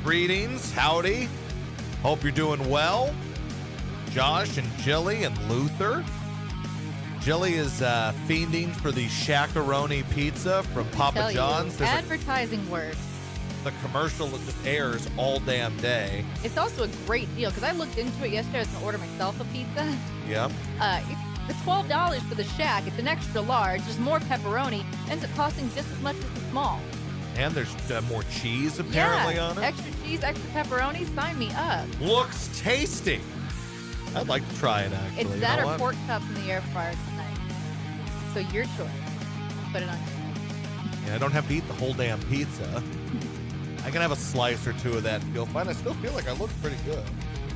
Greetings, howdy. Hope you're doing well. Josh and Jilly and Luther. Jilly is fiending for the Shaq-a-Roni pizza from Papa John's. Advertising works. The commercial that just airs all damn day. It's also a great deal because I looked into it yesterday. I was going to order myself a pizza. Yep. It's $12 for the Shack. It's an extra large. There's more pepperoni. Ends up costing just as much as the small. And there's more cheese apparently on it. Extra cheese, extra pepperoni. Sign me up. Looks tasty. I'd like to try it actually. It's that or pork chops in the air fryer tonight. So your choice. Put it on. Yeah, I don't have to eat the whole damn pizza. I can have a slice or two of that and feel fine. I still feel like I look pretty good.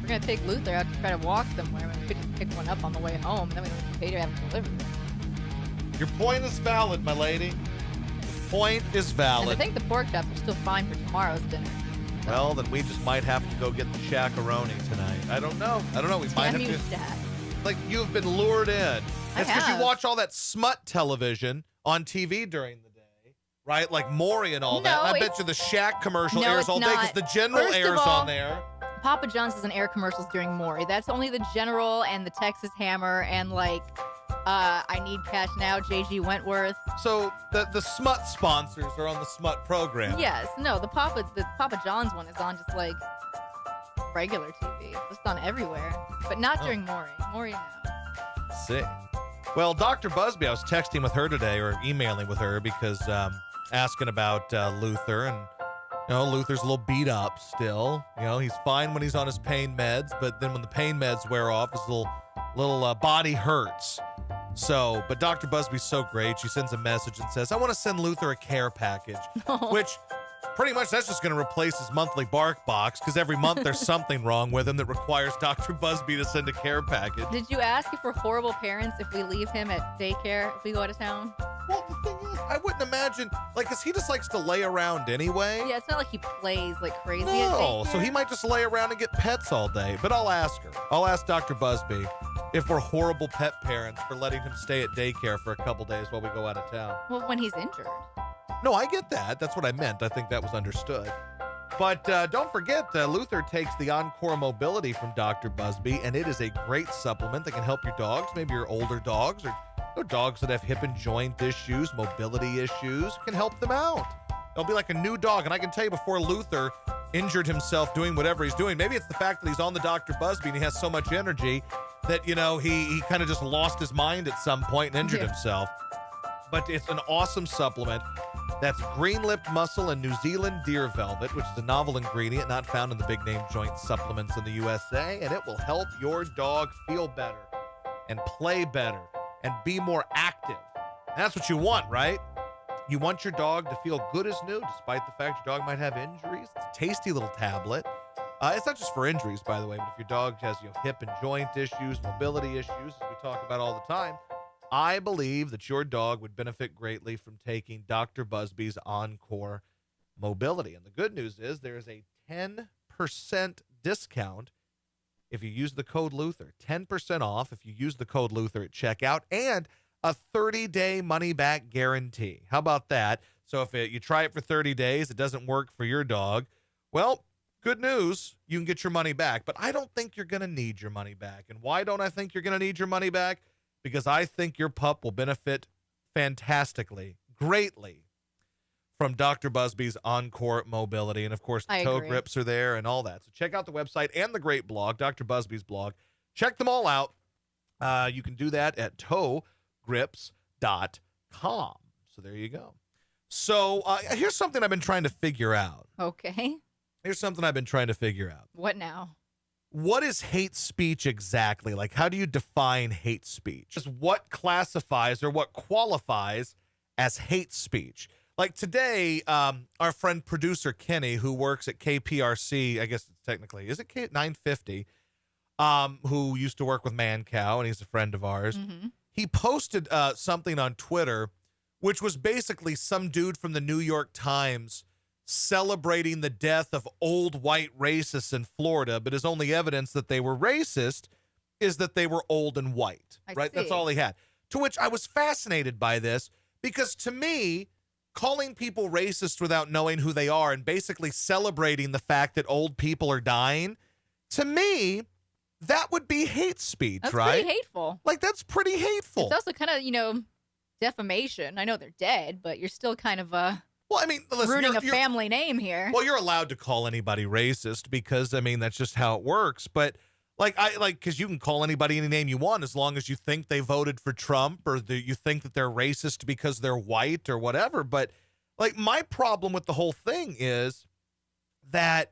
We're going to take Luther out to try to walk somewhere. We could just pick one up on the way home. Then we don't have to pay to have it delivered. Your point is valid, my lady. The point is valid. And I think the pork chops are still fine for tomorrow's dinner. Well, then we just might have to go get the Shaq-a-Roni tonight. I don't know. We might have to. Like, you've been lured in. It's because you watch all that smut television on TV during the day. Right? Like Maury and all that. I bet you the Shaq commercial airs all day because the General airs on there. Papa John's doesn't air commercials during Maury. That's only the General and the Texas Hammer and like I Need Cash Now, JG Wentworth. So the smut sponsors are on the smut program. Yes. No, the Papa John's one is on just like regular TV. It's just on everywhere. But not during Maury. Maury now. See. Well, Dr. Busby, I was texting with her today or emailing with her because asking about Luther, and Luther's a little beat up still. He's fine when he's on his pain meds, but then when the pain meds wear off, his little body hurts. So, but Dr. Busby's so great. She sends a message and says, "I want to send Luther a care package," which pretty much that's just going to replace his monthly bark box because every month there's something wrong with him that requires Dr. Busby to send a care package. Did you ask if we're horrible parents if we leave him at daycare if we go out of town? Well, the thing is, I wouldn't imagine, because he just likes to lay around anyway. Yeah, it's not like he plays like crazy at No, daycare. so he might just lay around and get pets all day. But I'll ask her. I'll ask Dr. Busby if we're horrible pet parents for letting him stay at daycare for a couple days while we go out of town. Well, when he's injured. No, I get that. That's what I meant. I think that was understood. But don't forget, Luther takes the Encore Mobility from Dr. Busby, and it is a great supplement that can help your dogs, maybe your older dogs, or dogs that have hip and joint issues, mobility issues, can help them out. It'll be like a new dog. And I can tell you, before Luther injured himself doing whatever he's doing, maybe it's the fact that he's on the Dr. Busby and he has so much energy that, he kind of just lost his mind at some point and injured himself. But it's an awesome supplement. That's green-lipped mussel and New Zealand deer velvet, which is a novel ingredient not found in the big name joint supplements in the USA, and it will help your dog feel better and play better and be more active. And that's what you want, right? You want your dog to feel good as new, despite the fact your dog might have injuries. It's a tasty little tablet. It's not just for injuries, by the way, but if your dog has hip and joint issues, mobility issues, as we talk about all the time, I believe that your dog would benefit greatly from taking Dr. Busby's Encore Mobility. And the good news is there is a 10% discount if you use the code Luther. 10% off if you use the code Luther at checkout, and a 30-day money-back guarantee. How about that? So if you try it for 30 days, it doesn't work for your dog, well, good news, you can get your money back. But I don't think you're going to need your money back. And why don't I think you're going to need your money back? Because I think your pup will benefit fantastically, greatly from Dr. Busby's Encore Mobility. And, of course, the toe grips are there and all that. So check out the website and the great blog, Dr. Busby's blog. Check them all out. You can do that at towgrips.com. So there you go. So here's something I've been trying to figure out. Okay. Here's something I've been trying to figure out. What now? What is hate speech exactly? Like, how do you define hate speech? Just what classifies or what qualifies as hate speech? Like today, our friend producer Kenny, who works at KPRC, I guess it's technically, is it K950, who used to work with Mancow, and he's a friend of ours. Mm-hmm. He posted something on Twitter, which was basically some dude from the New York Times celebrating the death of old white racists in Florida, but his only evidence that they were racist is that they were old and white, right? That's all he had. To which I was fascinated by this, because to me, calling people racist without knowing who they are and basically celebrating the fact that old people are dying, to me, that would be hate speech, That's right? pretty hateful. Like, that's pretty hateful. It's also kind of, defamation. I know they're dead, but you're still kind of Well, I mean, listen, ruining a you're- family name here. Well, you're allowed to call anybody racist because, I mean, that's just how it works. But because you can call anybody any name you want as long as you think they voted for Trump or you think that they're racist because they're white or whatever. But like, my problem with the whole thing is that,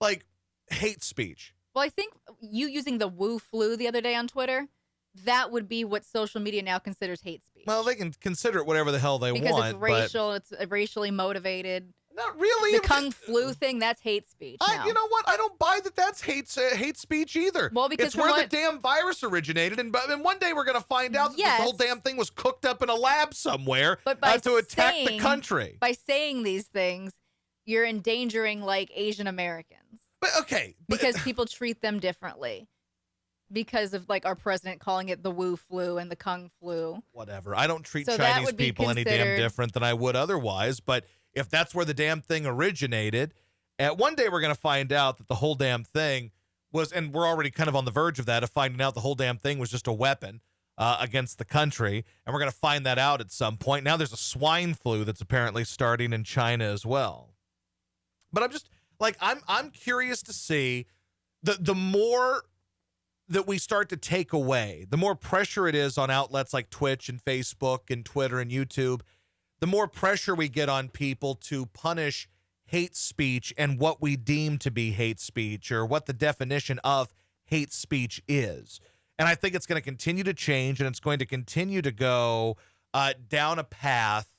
like, hate speech. Well, I think you using the woo flu the other day on Twitter, that would be what social media now considers hate speech. Well, they can consider it whatever the hell they because want. it's racial, it's racially motivated. But not really. The kung flu thing, that's hate speech. now. You know what? I don't buy that that's hate speech either. Well, because it's from where what- the damn virus originated, and one day we're going to find out that Yes. the whole damn thing was cooked up in a lab somewhere But by to attack the saying- country. By saying these things, you're endangering like Asian Americans But okay, because people treat them differently. Because of like our president calling it the woo flu and the kung flu. whatever. I don't treat So that Chinese would be people any damn considered- different than I would otherwise. But if that's where the damn thing originated, one day we're going to find out that the whole damn thing was, and we're already kind of on the verge of that, of finding out the whole damn thing was just a weapon against the country. And we're going to find that out at some point. Now there's a swine flu that's apparently starting in China as well. But I'm just like, I'm curious to see the more that we start to take away, the more pressure it is on outlets like Twitch and Facebook and Twitter and YouTube, the more pressure we get on people to punish hate speech and what we deem to be hate speech or what the definition of hate speech is. And I think it's going to continue to change, and it's going to continue to go down a path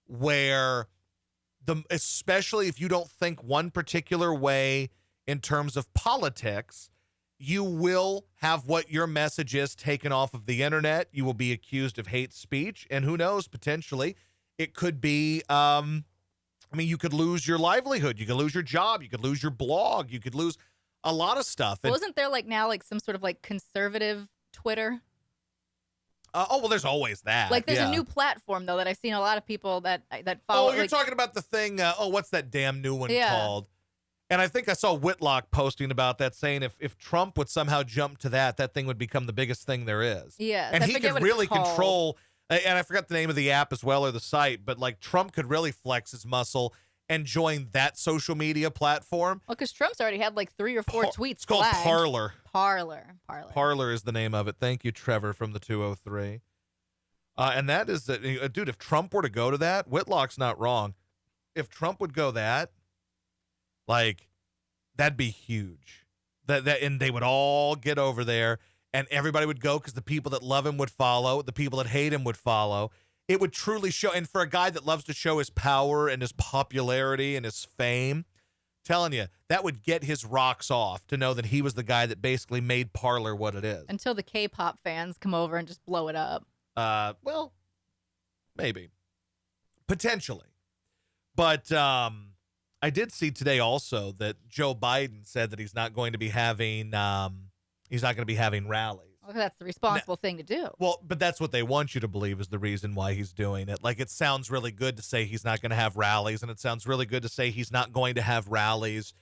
where especially if you don't think one particular way in terms of politics, you will have what your message is taken off of the internet. You will be accused of hate speech. And who knows, potentially, it could be, you could lose your livelihood. You could lose your job. You could lose your blog. You could lose a lot of stuff. Well, isn't there like now like some sort of like conservative Twitter? There's always that. Like there's yeah. a new platform, though, that I've seen a lot of people that follow. Oh, you're like, talking about the thing. What's that damn new one Yeah. called? And I think I saw Whitlock posting about that, saying if Trump would somehow jump to that thing would become the biggest thing there is. Yes, And I he forget could what it's really called. control, and I forgot the name of the app as well or the site, but like Trump could really flex his muscle and join that social media platform. Well, because Trump's already had like 3 or 4 tweets. It's called flagged. Parler. Parler. Parler is the name of it. Thank you, Trevor from the 203. And that is, dude, if Trump were to go to that, Whitlock's not wrong. If Trump would go that, like, that'd be huge. And they would all get over there, and everybody would go because the people that love him would follow, the people that hate him would follow. It would truly show, and for a guy that loves to show his power and his popularity and his fame, telling you, that would get his rocks off to know that he was the guy that basically made Parler what it is. Until the K-pop fans come over and just blow it up. Well, maybe. Potentially. But I did see today also that Joe Biden said that he's not going to be having rallies. Well, that's the responsible thing to do. Well, but that's what they want you to believe is the reason why he's doing it. Like, it sounds really good to say he's not going to have rallies, and it sounds really good to say he's not going to have rallies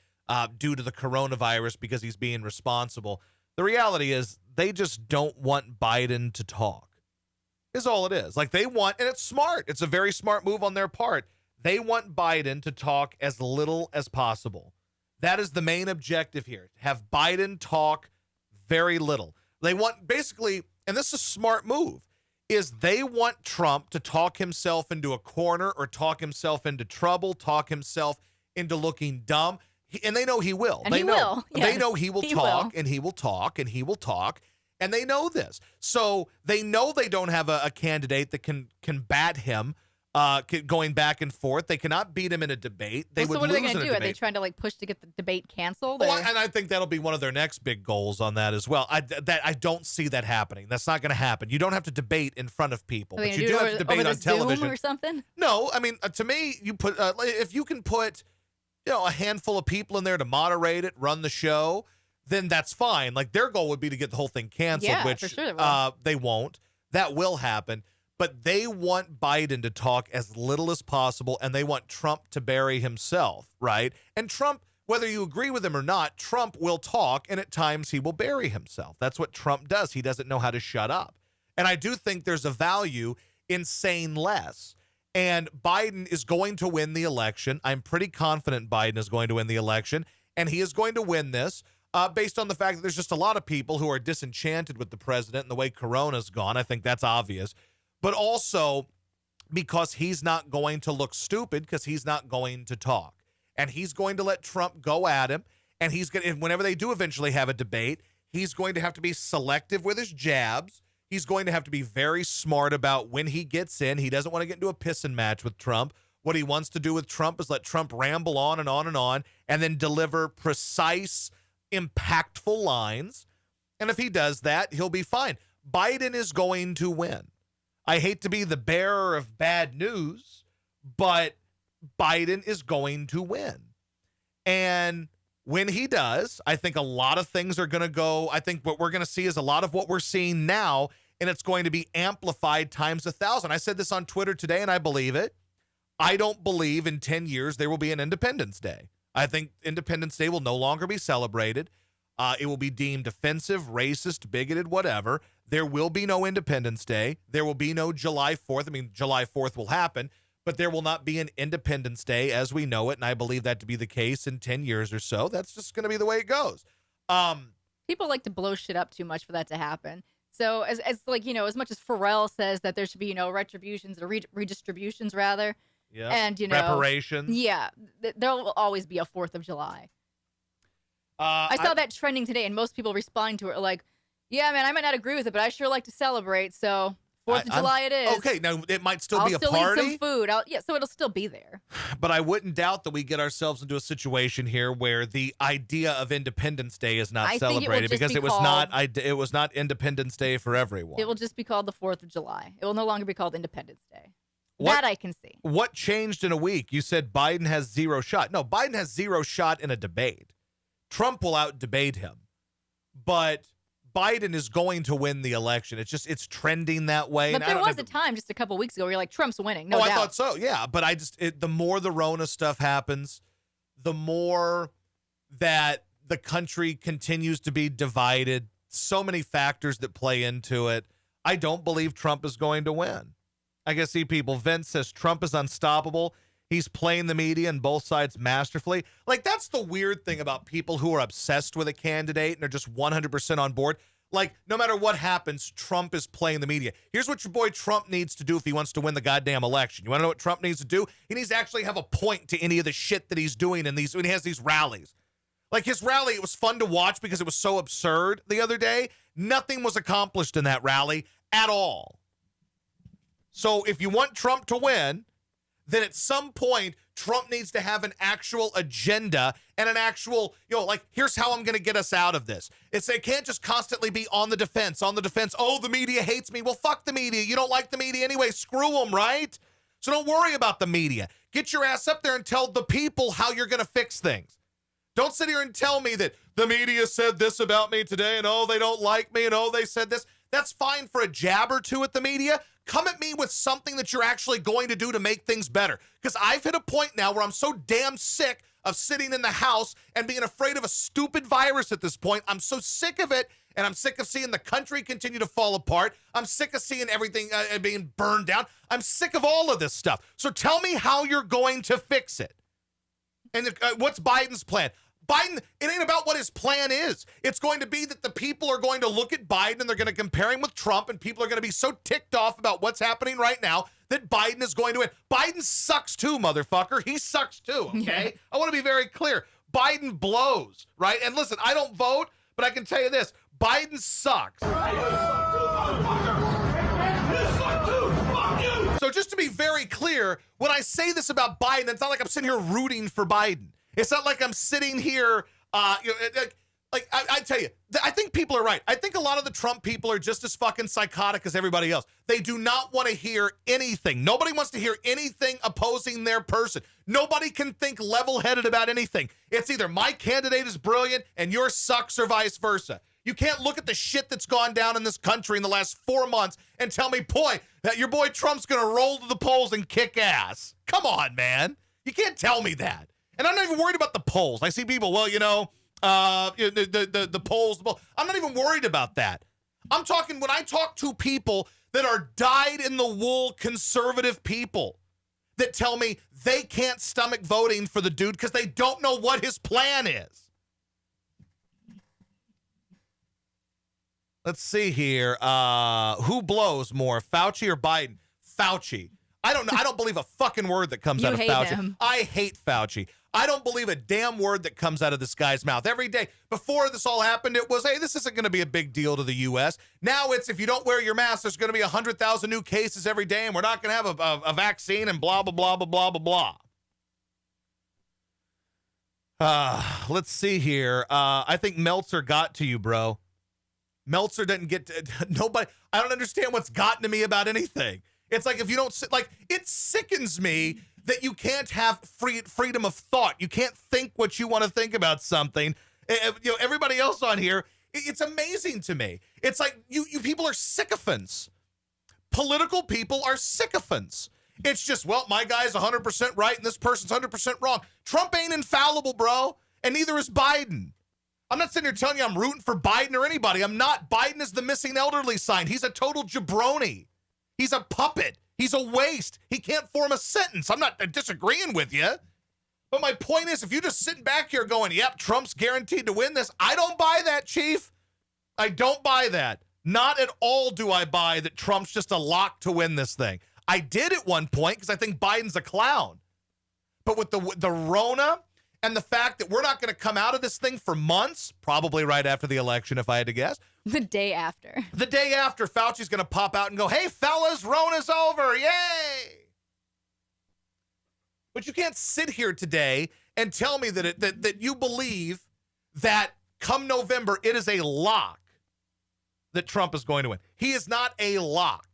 due to the coronavirus because he's being responsible. The reality is they just don't want Biden to talk, is all it is. Like, they want, and it's smart. It's a very smart move on their part. They want Biden to talk as little as possible. That is the main objective here. Have Biden talk very little. They want basically, and this is a smart move, is they want Trump to talk himself into a corner or talk himself into trouble, talk himself into looking dumb. And they know he will. And they he know, will. They Yes, know he will he talk, will. and he will talk, and he will talk. And they know this. So they know they don't have a candidate that can combat him going back and forth. They cannot beat him in a debate. They would So what are they lose going in to a do? Are they debate. trying to like push to get the debate canceled? Well, or- and I think that'll be one of their next big goals on that as well. I don't see that happening. That's not going to happen. You don't have to debate in front of people, Are they but gonna you do do it have to over debate the on television. Zoom or something? No, I mean, to me, you put if you can put, a handful of people in there to moderate it, run the show, then that's fine. Like, their goal would be to get the whole thing canceled, Yeah, which for sure they will. they won't. That will happen. but they want Biden to talk as little as possible, and they want Trump to bury himself, right? And Trump, whether you agree with him or not, Trump will talk, and at times he will bury himself. That's what Trump does. He doesn't know how to shut up. And I do think there's a value in saying less. And Biden is going to win the election. I'm pretty confident Biden is going to win the election, and he is going to win this based on the fact that there's just a lot of people who are disenchanted with the president and the way Corona's gone. I think that's obvious. But also because he's not going to look stupid because he's not going to talk. And he's going to let Trump go at him. And he's going to, whenever they do eventually have a debate, he's going to have to be selective with his jabs. He's going to have to be very smart about when he gets in. He doesn't want to get into a pissing match with Trump. What he wants to do with Trump is let Trump ramble on and on and on, and then deliver precise, impactful lines. And if he does that, he'll be fine. Biden is going to win. I hate to be the bearer of bad news, but Biden is going to win. And when he does, I think a lot of things are going to go. I think what we're going to see is a lot of what we're seeing now, and it's going to be amplified times 1,000. I said this on Twitter today, and I believe it. I don't believe in 10 years there will be an Independence Day. I think Independence Day will no longer be celebrated. It will be deemed offensive, racist, bigoted, whatever. There will be no Independence Day. There will be no July 4th. I mean, July 4th will happen, but there will not be an Independence Day as we know it, and I believe that to be the case in 10 years or so. That's just going to be the way it goes. People like to blow shit up too much for that to happen. So as like, as much as Pharrell says that there should be, retributions or redistributions rather, yeah, and, reparations. Yeah, there will always be a 4th of July. I saw that trending today, and most people responding to it are like, yeah, man, I might not agree with it, but I sure like to celebrate, so 4th of July it is. Okay, now it might still I'll be a still party. eat some food. So it'll still be there. But I wouldn't doubt that we get ourselves into a situation here where the idea of Independence Day is not celebrated because it was not Independence Day for everyone. It will just be called the 4th of July. It will no longer be called Independence Day. That I can see. What changed in a week? You said Biden has zero shot. No, Biden has zero shot in a debate. Trump will out-debate him. But Biden is going to win the election. It's trending that way. But there was a time just a couple weeks ago where you're like, Trump's winning. No doubt. I thought so, yeah. But the more the Rona stuff happens, the more that the country continues to be divided. So many factors that play into it. I don't believe Trump is going to win. I can see people. Vince says Trump is unstoppable. He's playing the media and both sides masterfully. Like, that's the weird thing about people who are obsessed with a candidate and are just 100% on board. Like, no matter what happens, Trump is playing the media. Here's what your boy Trump needs to do if he wants to win the goddamn election. You want to know what Trump needs to do? He needs to actually have a point to any of the shit that he's doing when he has these rallies. Like his rally, it was fun to watch because it was so absurd the other day. Nothing was accomplished in that rally at all. So if you want Trump to win, then at some point, Trump needs to have an actual agenda and an actual, here's how I'm going to get us out of this. It can't just constantly be on the defense. Oh, the media hates me. Well, fuck the media. You don't like the media anyway. Screw them, right? So don't worry about the media. Get your ass up there and tell the people how you're going to fix things. Don't sit here and tell me that the media said this about me today and, they don't like me and, they said this. That's fine for a jab or two at the media. Come at me with something that you're actually going to do to make things better. Because I've hit a point now where I'm so damn sick of sitting in the house and being afraid of a stupid virus at this point. I'm so sick of it, and I'm sick of seeing the country continue to fall apart. I'm sick of seeing everything being burned down. I'm sick of all of this stuff. So tell me how you're going to fix it. And what's Biden's plan? Biden, it ain't about what his plan is. It's going to be that the people are going to look at Biden and they're going to compare him with Trump, and people are going to be so ticked off about what's happening right now that Biden is going to win. Biden sucks too, motherfucker. He sucks too, okay? I want to be very clear. Biden blows, right? And listen, I don't vote, but I can tell you this. Biden sucks. So just to be very clear, when I say this about Biden, it's not like I'm sitting here rooting for Biden. It's not like I'm sitting here, I tell you, I think people are right. I think a lot of the Trump people are just as fucking psychotic as everybody else. They do not want to hear anything. Nobody wants to hear anything opposing their person. Nobody can think level-headed about anything. It's either my candidate is brilliant and yours sucks or vice versa. You can't look at the shit that's gone down in this country in the last 4 months and tell me, boy, that your boy Trump's going to roll to the polls and kick ass. Come on, man. You can't tell me that. And I'm not even worried about the polls. I see people, well, the polls. I'm not even worried about that. I'm talking when I talk to people that are dyed-in-the-wool conservative people that tell me they can't stomach voting for the dude because they don't know what his plan is. Let's see here. Who blows more, Fauci or Biden? Fauci. I don't know. I don't believe a fucking word that comes out of Fauci. Him. I hate Fauci. I don't believe a damn word that comes out of this guy's mouth. Every day, before this all happened, it was, hey, this isn't going to be a big deal to the U.S. Now it's, if you don't wear your mask, there's going to be 100,000 new cases every day, and we're not going to have a vaccine and blah, blah, blah, blah, blah, blah, blah. Let's see here. I think Meltzer got to you, bro. Meltzer didn't get to nobody. I don't understand what's gotten to me about anything. It's like if you don't, like, it sickens me that you can't have freedom of thought. You can't think what you want to think about something. Everybody else on here, it's amazing to me. It's like you people are sycophants. Political people are sycophants. It's just, well, my guy's 100% right and this person's 100% wrong. Trump ain't infallible, bro, and neither is Biden. I'm not sitting here telling you I'm rooting for Biden or anybody. I'm not. Biden is the missing elderly sign. He's a total jabroni. He's a puppet. He's a waste. He can't form a sentence. I'm not disagreeing with you. But my point is, if you're just sitting back here going, yep, Trump's guaranteed to win this, I don't buy that, Chief. I don't buy that. Not at all do I buy that Trump's just a lock to win this thing. I did at one point because I think Biden's a clown. But with the Rona and the fact that we're not going to come out of this thing for months, probably right after the election, if I had to guess. The day after. The day after, Fauci's going to pop out and go, hey, fellas, Rona's over. Yay. But you can't sit here today and tell me that you believe that come November, it is a lock that Trump is going to win. He is not a lock.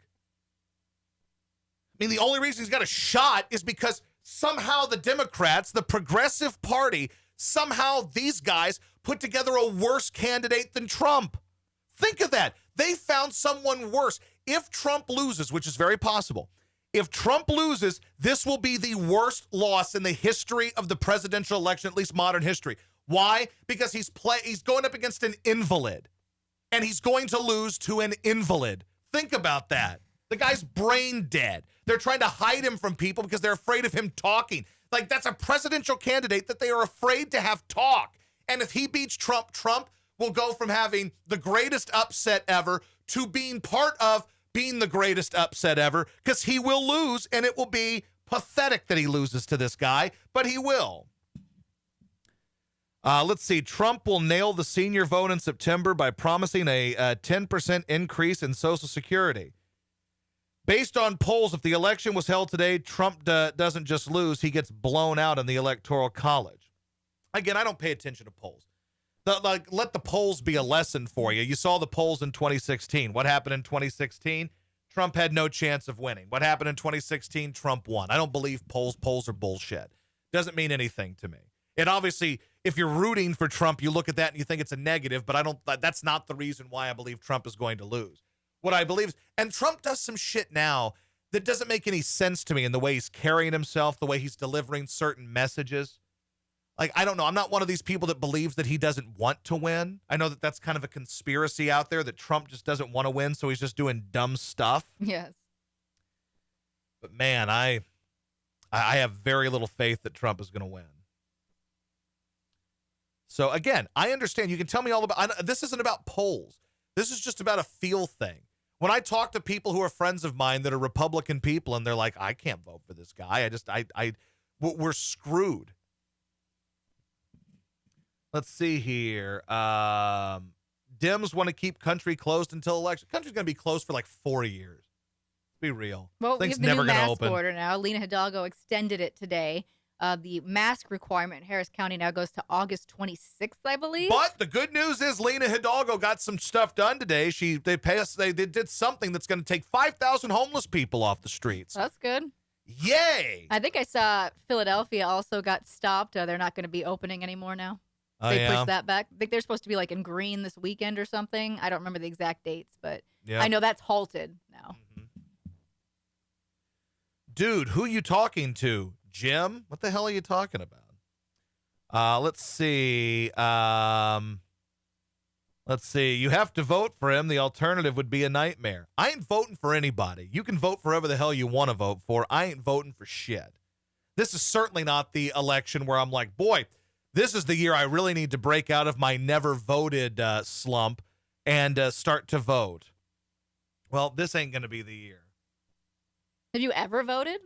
I mean, the only reason he's got a shot is because somehow the Democrats, the Progressive Party, somehow these guys put together a worse candidate than Trump. Think of that. They found someone worse. If Trump loses, which is very possible, if Trump loses, this will be the worst loss in the history of the presidential election, at least modern history. Why? Because he's going up against an invalid, and he's going to lose to an invalid. Think about that. The guy's brain dead. They're trying to hide him from people because they're afraid of him talking. Like, that's a presidential candidate that they are afraid to have talk. And if he beats Trump, Trump will go from having the greatest upset ever to being part of being the greatest upset ever, because he will lose, and it will be pathetic that he loses to this guy, but he will. Let's see. Trump will nail the senior vote in September by promising a 10% increase in Social Security. Based on polls, if the election was held today, Trump doesn't just lose, he gets blown out in the Electoral College. Again, I don't pay attention to polls. Let the polls be a lesson for you. You saw the polls in 2016. What happened in 2016? Trump had no chance of winning. What happened in 2016? Trump won. I don't believe polls. Polls are bullshit. Doesn't mean anything to me. And obviously, if you're rooting for Trump, you look at that and you think it's a negative, but that's not the reason why I believe Trump is going to lose. What I believe is, and Trump does some shit now that doesn't make any sense to me in the way he's carrying himself, the way he's delivering certain messages. Like, I don't know. I'm not one of these people that believes that he doesn't want to win. I know that that's kind of a conspiracy out there that Trump just doesn't want to win, so he's just doing dumb stuff. Yes. But man, I have very little faith that Trump is going to win. So again, I understand. You can tell me all about, this isn't about polls. This is just about a feel thing. When I talk to people who are friends of mine that are Republican people and they're like, I can't vote for this guy. We're screwed. Let's see here. Dems want to keep country closed until election. Country's going to be closed for like 4 years. Be real. Well, Things we have the never new going to mask open. order now. Lena Hidalgo extended it today. The mask requirement in Harris County now goes to August 26th, I believe. But the good news is Lena Hidalgo got some stuff done today. They did something that's going to take 5,000 homeless people off the streets. That's good. Yay! I think I saw Philadelphia also got stopped. They're not going to be opening anymore now. They pushed that back. I think they're supposed to be like in green this weekend or something. I don't remember the exact dates, but I know that's halted now. Mm-hmm. Dude, who you talking to? Jim? What the hell are you talking about? Let's see. Let's see. You have to vote for him. The alternative would be a nightmare. I ain't voting for anybody. You can vote for whoever the hell you want to vote for. I ain't voting for shit. This is certainly not the election where I'm like, boy, this is the year I really need to break out of my never voted slump and start to vote. Well, this ain't going to be the year. Have you ever voted?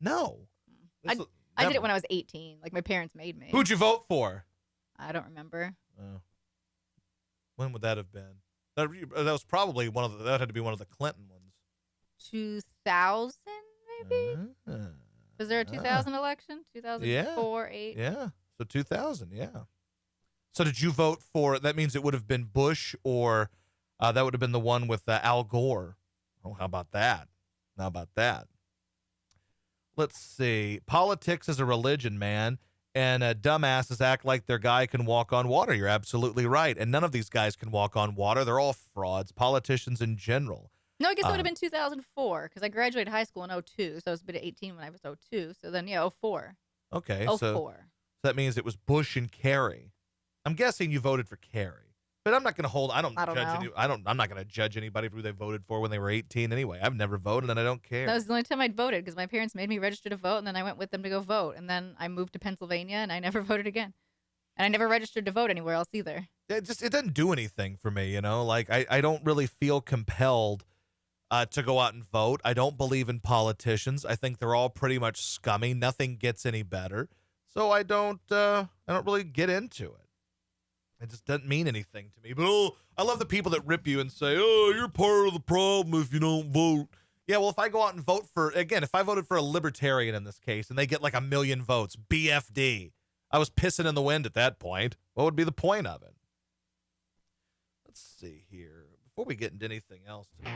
No. I did it when I was 18. Like, my parents made me. Who'd you vote for? I don't remember. Oh. When would that have been? That was probably that had to be one of the Clinton ones. 2000, maybe? Was there a 2000 election? 2004, 8? Yeah. So 2000, yeah. So did you vote for, that means it would have been Bush or that would have been the one with Al Gore. Oh, how about that? How about that? Let's see. Politics is a religion, man. And dumbasses act like their guy can walk on water. You're absolutely right. And none of these guys can walk on water. They're all frauds, politicians in general. No, I guess it would have been 2004 because I graduated high school in 02. So I was a bit of 18 when I was 02. So then, 04. Okay. 04. So that means it was Bush and Kerry. I'm guessing you voted for Kerry. But I'm not going to hold. I'm not going to judge anybody for who they voted for when they were 18 anyway. I've never voted and I don't care. That was the only time I'd voted because my parents made me register to vote, and then I went with them to go vote. And then I moved to Pennsylvania, and I never voted again. And I never registered to vote anywhere else either. It doesn't do anything for me, Like I don't really feel compelled to go out and vote. I don't believe in politicians. I think they're all pretty much scummy. Nothing gets any better. So I don't really get into it. It just doesn't mean anything to me. But I love the people that rip you and say, oh, you're part of the problem if you don't vote. Yeah, well, if I go out and vote if I voted for a libertarian in this case and they get like 1 million votes, BFD, I was pissing in the wind at that point. What would be the point of it? Let's see here. Before we get into anything else today,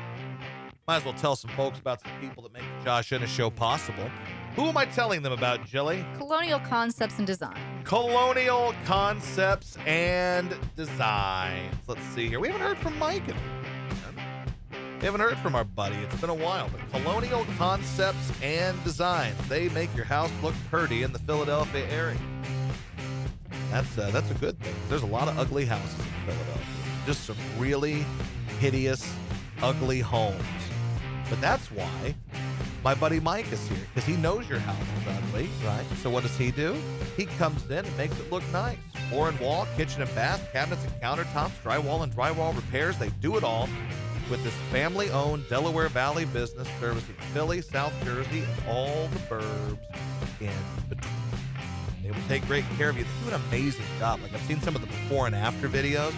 might as well tell some folks about some people that make the Josh Ennis Show possible. Who am I telling them about, Jilly? Colonial Concepts and Design. Colonial Concepts and Designs. Let's see here. We haven't heard from Mike. We haven't heard from our buddy. It's been a while. But Colonial Concepts and Designs. They make your house look pretty in the Philadelphia area. That's a good thing. There's a lot of ugly houses in Philadelphia. Just some really hideous, ugly homes. But that's why my buddy Mike is here, because he knows your house is ugly, right? So what does he do? He comes in and makes it look nice. Floor and wall, kitchen and bath, cabinets and countertops, drywall and drywall repairs. They do it all with this family-owned Delaware Valley business servicing Philly, South Jersey, and all the burbs in between. They will take great care of you. They do an amazing job. Like, I've seen some of the before and after videos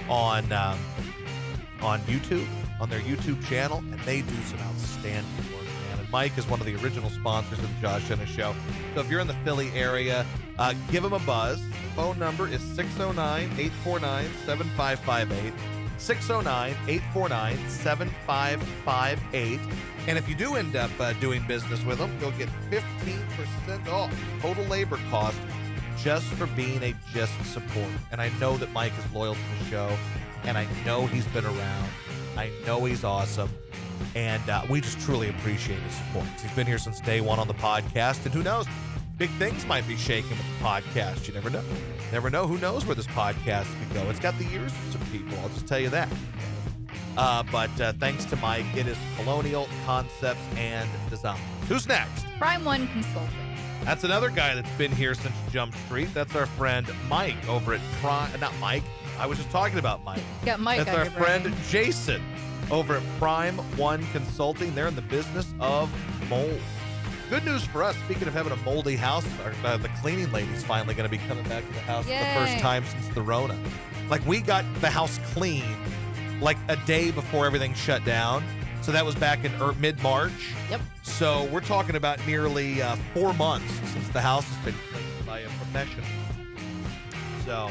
on YouTube, on their YouTube channel, and they do some outstanding work, man. And Mike is one of the original sponsors of the Josh Ennis Show. So if you're in the Philly area, give him a buzz. The phone number is 609-849-7558. 609-849-7558. And if you do end up doing business with them, you'll get 15% off total labor cost just for being a GIST supporter. And I know that Mike is loyal to the show, and I know he's been around. I know he's awesome, and we just truly appreciate his support. He's been here since day one on the podcast, and who knows, big things might be shaking with the podcast. You never know. Never know. Who knows where this podcast could go? It's got the ears of some people. I'll just tell you that. But thanks to Mike, it is Colonial Concepts and Design. Who's next? Prime One Consulting. That's another guy that's been here since Jump Street. That's our friend Mike over at not Mike. I was just talking about Mike. Got Mike. That's our friend Jason over at Prime One Consulting. They're in the business of mold. Good news for us. Speaking of having a moldy house, the cleaning lady's finally going to be coming back to the house for the first time since the Rona. Like, we got the house clean like a day before everything shut down. So that was back in mid-March. Yep. So we're talking about nearly 4 months since the house has been cleaned by a professional. So,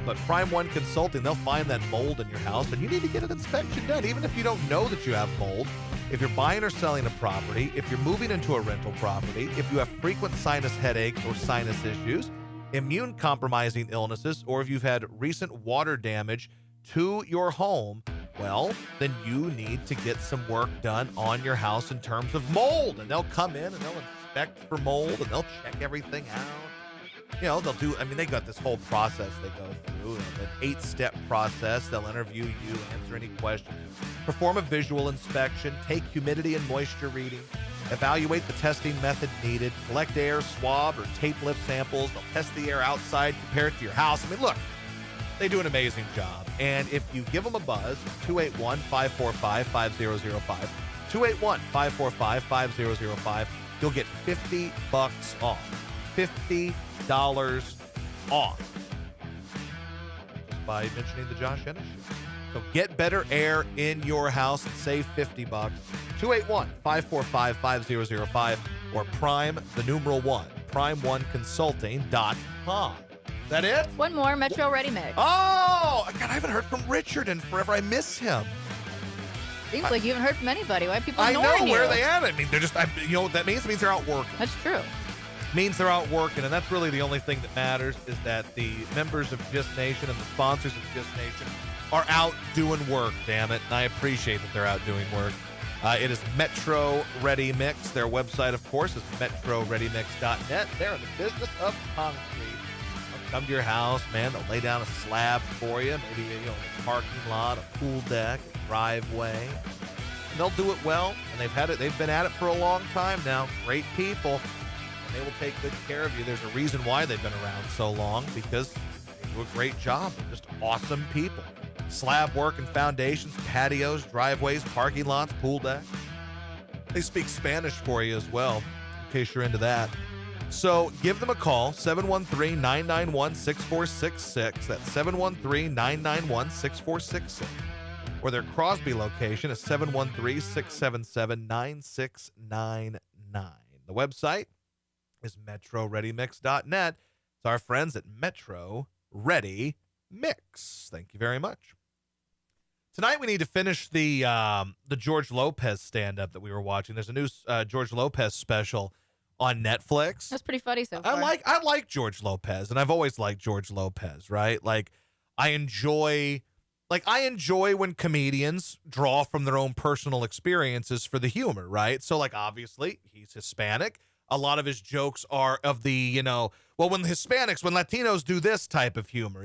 but Prime One Consulting, they'll find that mold in your house, and you need to get an inspection done, even if you don't know that you have mold. If you're buying or selling a property, if you're moving into a rental property, if you have frequent sinus headaches or sinus issues, immune-compromising illnesses, or if you've had recent water damage to your home, well, then you need to get some work done on your house in terms of mold. And they'll come in and they'll inspect for mold and they'll check everything out. You know, they got this whole process they go through, an 8-step process. They'll interview you, answer any questions, perform a visual inspection, take humidity and moisture reading, evaluate the testing method needed, collect air, swab, or tape lift samples. They'll test the air outside, compare it to your house. I mean, look, they do an amazing job. And if you give them a buzz, 281-545-5005, 281-545-5005, you'll get $50 off. $50 off by mentioning the Josh Ennis Show. So get better air in your house and save $50. 281-545-5005 or Prime, the numeral 1, prime1consulting.com. Is that it? One more, Metro Ready Mix. Oh, God, I haven't heard from Richard in forever. I miss him. Seems like you haven't heard from anybody. Why are people I ignoring know you? where are they at. I mean, they're just, you know what that means? It means they're out working. That's true. Means they're out working, and that's really the only thing that matters, is that the members of Gist Nation and the sponsors of Gist Nation are out doing work, damn it, and I appreciate that they're out doing work. It is Metro Ready Mix. Their website, of course, is metroreadymix.net. They're in the business of concrete. They'll come to your house, man. They'll lay down a slab for you, maybe a parking lot, a pool deck, a driveway. And they'll do it well, and they've been at it for a long time now. Great people. And they will take good care of you. There's a reason why they've been around so long, because they do a great job. They're just awesome people. Slab work and foundations, patios, driveways, parking lots, pool decks. They speak Spanish for you as well, in case you're into that. So give them a call, 713-991-6466. That's 713-991-6466. Or their Crosby location is 713-677-9699. The website is metroreadymix.net. It's our friends at Metro Ready Mix. Thank you very much. Tonight we need to finish the George Lopez stand-up that we were watching. There's a new George Lopez special on Netflix. That's pretty funny so far. I like George Lopez, and I've always liked George Lopez, right? Like I enjoy when comedians draw from their own personal experiences for the humor, right? So like obviously he's Hispanic. A lot of his jokes are of the, when Latinos do this type of humor,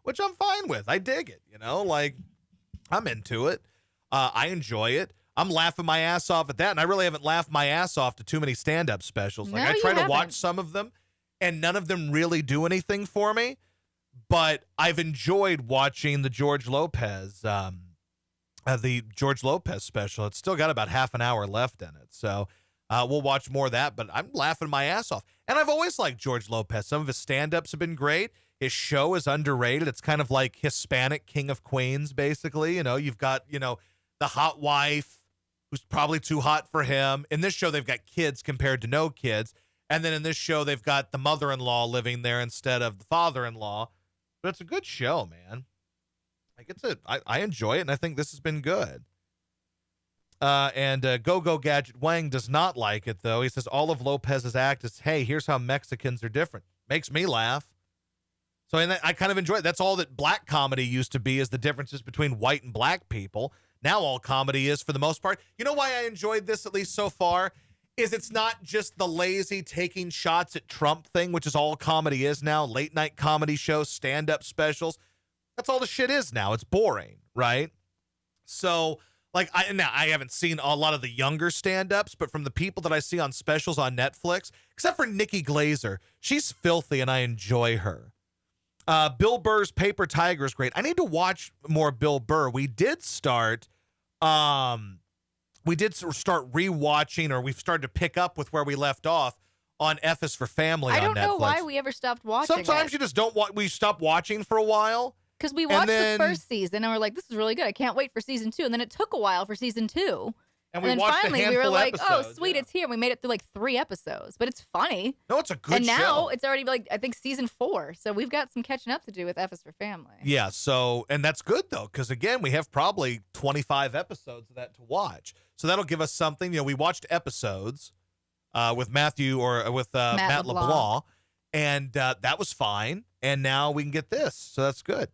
which I'm fine with. I dig it, like I'm into it. I enjoy it. I'm laughing my ass off at that, and I really haven't laughed my ass off to too many stand-up specials. Like No, I try you to watch haven't. some of them, and none of them really do anything for me. But I've enjoyed watching the George Lopez special. It's still got about half an hour left in it, so we'll watch more of that. But I'm laughing my ass off, and I've always liked George Lopez. Some of his stand-ups have been great. His show is underrated. It's kind of like Hispanic King of Queens, basically. You've got the hot wife, who's probably too hot for him. In this show, they've got kids compared to no kids. And then in this show, they've got the mother-in-law living there instead of the father-in-law. But it's a good show, man. Like I enjoy it, and I think this has been good. And Go-Go Gadget Wang does not like it, though. He says all of Lopez's act is, hey, here's how Mexicans are different. Makes me laugh. So I kind of enjoy it. That's all that black comedy used to be, is the differences between white and black people. Now all comedy is, for the most part. You know why I enjoyed this, at least so far, is it's not just the lazy taking shots at Trump thing, which is all comedy is now. Late night comedy shows, stand-up specials. That's all the shit is now. It's boring, right? So, like, I haven't seen a lot of the younger stand-ups, but from the people that I see on specials on Netflix, except for Nikki Glazer, she's filthy and I enjoy her. Bill Burr's Paper Tiger is great. I need to watch more Bill Burr. We did start rewatching, or we've started to pick up with where we left off on F is for Family on Netflix. I don't know why we ever stopped watching Sometimes you just don't we stop watching for a while. Because we watched the first season and we're like, this is really good. I can't wait for season 2. And then it took a while for season 2. And we then watched finally a we were handful like, episodes, oh, sweet, yeah. It's here. And we made it through like 3 episodes. But it's funny. No, it's a good show. And show. now it's already like, I think, season 4. So we've got some catching up to do with F is for Family. Yeah, and that's good, though, because, again, we have probably 25 episodes of that to watch. So that'll give us something. We watched episodes with Matt LeBlanc. And that was fine. And now we can get this. So that's good.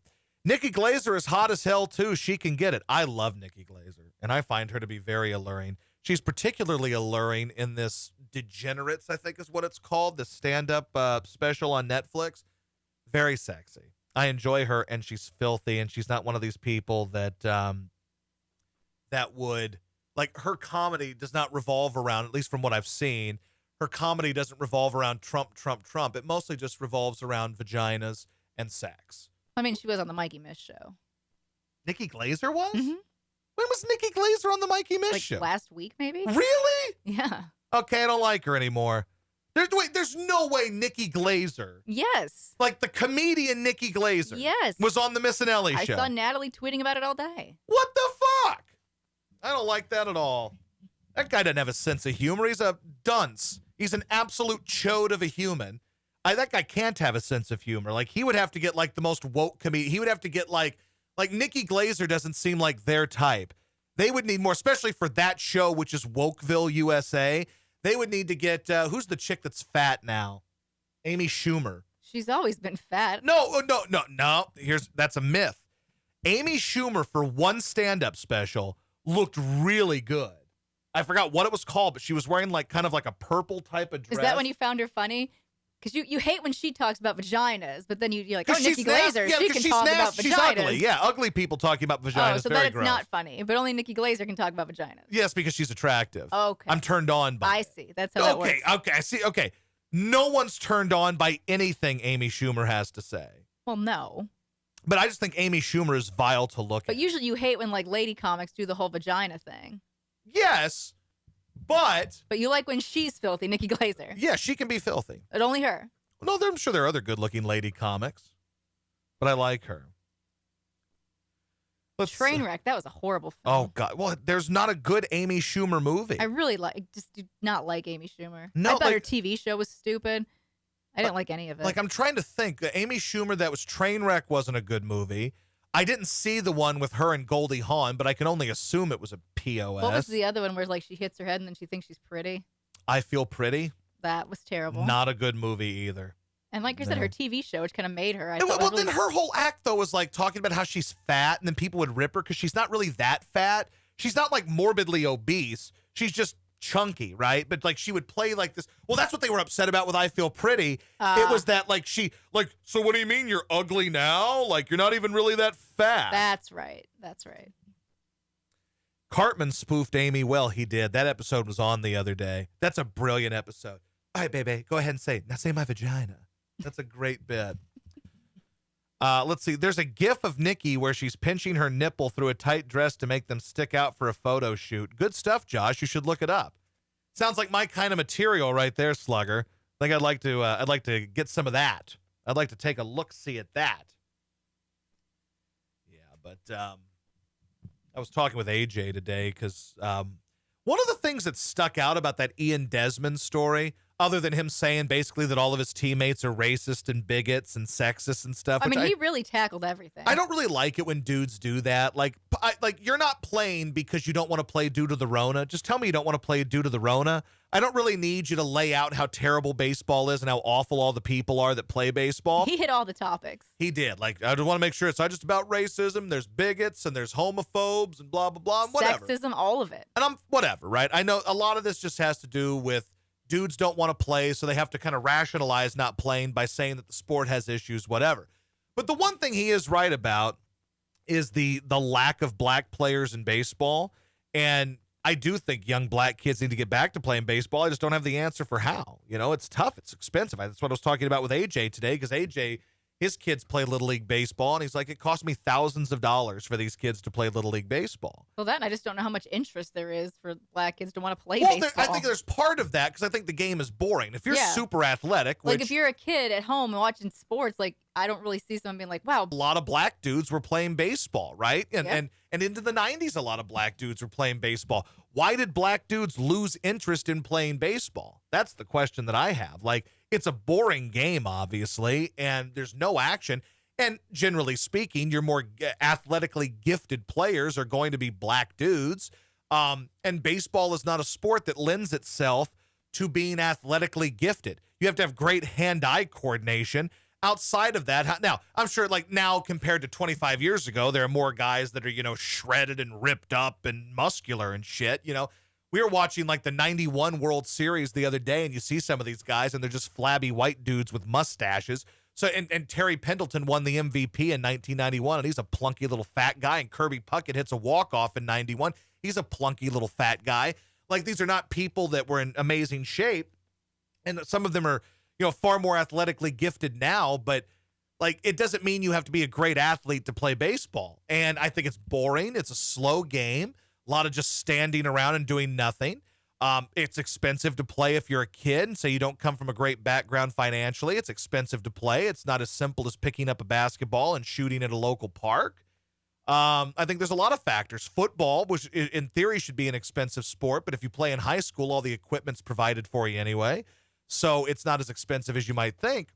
Nikki Glaser is hot as hell, too. She can get it. I love Nikki Glaser, and I find her to be very alluring. She's particularly alluring in this Degenerates, I think is what it's called, the stand-up special on Netflix. Very sexy. I enjoy her, and she's filthy, and she's not one of these people that that would, like, her comedy does not revolve around, at least from what I've seen, her comedy doesn't revolve around Trump, Trump, Trump. It mostly just revolves around vaginas and sex. I mean, she was on the Mikey Miss show. Nikki Glaser was? Mm-hmm. When was Nikki Glaser on the Mikey Miss Like show? last week, maybe? Really? Yeah. Okay, I don't like her anymore. There's no way Nikki Glaser, Yes. like the comedian Nikki Glaser, Yes. was on the Miss and Ellie I show. saw Natalie tweeting about it all day. What the fuck? I don't like that at all. That guy doesn't have a sense of humor. He's a dunce. He's an absolute chode of a human. That guy can't have a sense of humor. Like, he would have to get, like, the most woke comedian. He would have to get, like Nikki Glaser doesn't seem like their type. They would need more, especially for that show, which is Wokeville, USA. They would need to get, who's the chick that's fat now? Amy Schumer. She's always been fat. No. That's a myth. Amy Schumer, for one stand-up special, looked really good. I forgot what it was called, but she was wearing, like, kind of like a purple type of dress. Is that when you found her funny? Because you hate when she talks about vaginas, but then you're like, oh, 'Cause Nikki she's Glaser, nasty. she Yeah, can she's talk about nasty. vaginas. She's ugly. Yeah, ugly people talking about vaginas. Oh, so very then it's gross. not funny, but only Nikki Glaser can talk about vaginas. Yes, because she's attractive. Okay. I'm turned on by I it. see. That's how that works. Okay, I see. Okay. No one's turned on by anything Amy Schumer has to say. Well, no. But I just think Amy Schumer is vile to look But at. usually you hate when, like, lady comics do the whole vagina thing. Yes, but But you like when she's filthy, Nikki Glaser. yeah, she can be filthy. But only her. No, I'm sure there are other good-looking lady comics, but I like her. Trainwreck, that was a horrible film. Oh, God. Well, there's not a good Amy Schumer movie. I really just do not like Amy Schumer. No, I thought her like- TV show was stupid. I didn't like any of it. Like, I'm trying to think. The Amy Schumer that was Trainwreck wasn't a good movie. I didn't see the one with her and Goldie Hawn, but I can only assume it was a POS. What was the other one where, like, she hits her head and then she thinks she's pretty? I Feel Pretty. That was terrible. Not a good movie either. And like I said, No. her TV show, which kind of made her. I Well, thought was then really- her whole act, though, was like talking about how she's fat, and then people would rip her because she's not really that fat. She's not like morbidly obese. She's just chunky, right? But like she would play like this. Well, that's what they were upset about with I Feel Pretty. It was that like so what do you mean you're ugly now? Like you're not even really that fat. That's right. That's right. Cartman spoofed Amy well. He did. That episode was on the other day. That's a brilliant episode. All right, baby, go ahead and say it. Now say my vagina. That's a great bit. Let's see. There's a gif of Nikki where she's pinching her nipple through a tight dress to make them stick out for a photo shoot. Good stuff, Josh. You should look it up. Sounds like my kind of material right there, Slugger. I think I'd like to get some of that. I'd like to take a look-see at that. Yeah, but I was talking with AJ today because one of the things that stuck out about that Ian Desmond story, other than him saying basically that all of his teammates are racist and bigots and sexist and stuff. I mean, he really tackled everything. I don't really like it when dudes do that. Like you're not playing because you don't want to play due to the Rona. Just tell me you don't want to play due to the Rona. I don't really need you to lay out how terrible baseball is and how awful all the people are that play baseball. He hit all the topics. He did. Like, I just want to make sure it's not just about racism. There's bigots and there's homophobes and blah, blah, blah, and whatever. Sexism, all of it. And I'm whatever, right? I know a lot of this just has to do with dudes don't want to play, so they have to kind of rationalize not playing by saying that the sport has issues, whatever. But the one thing he is right about is the lack of black players in baseball. And I do think young black kids need to get back to playing baseball. I just don't have the answer for how. You know, it's tough. It's expensive. That's what I was talking about with AJ today, because AJ, his kids play Little League Baseball, and he's like, it cost me thousands of dollars for these kids to play Little League Baseball. Well, I just don't know how much interest there is for black kids to want to play Well, baseball. I think there's part of that because I think the game is boring. If you're Yeah. super athletic, like which if you're a kid at home and watching sports, like I don't really see someone being like, wow. a lot of black dudes were playing baseball, right? And Yeah. and into the 90s, a lot of black dudes were playing baseball. Why did black dudes lose interest in playing baseball? That's the question that I have. Like, it's a boring game, obviously, and there's no action. And generally speaking, your more athletically gifted players are going to be black dudes. And baseball is not a sport that lends itself to being athletically gifted. You have to have great hand-eye coordination. Outside of that, now, I'm sure like now compared to 25 years ago, there are more guys that are, shredded and ripped up and muscular and shit. We were watching like the 91 World Series the other day, and you see some of these guys and they're just flabby white dudes with mustaches. So, and Terry Pendleton won the MVP in 1991, and he's a plunky little fat guy. And Kirby Puckett hits a walk-off in 91. He's a plunky little fat guy. Like, these are not people that were in amazing shape. And some of them are, far more athletically gifted now, but like, it doesn't mean you have to be a great athlete to play baseball. And I think it's boring. It's a slow game. A lot of just standing around and doing nothing. It's expensive to play if you're a kid and say you don't come from a great background financially. It's expensive to play. It's not as simple as picking up a basketball and shooting at a local park. I think there's a lot of factors. Football, which in theory should be an expensive sport, but if you play in high school, all the equipment's provided for you anyway. So it's not as expensive as you might think.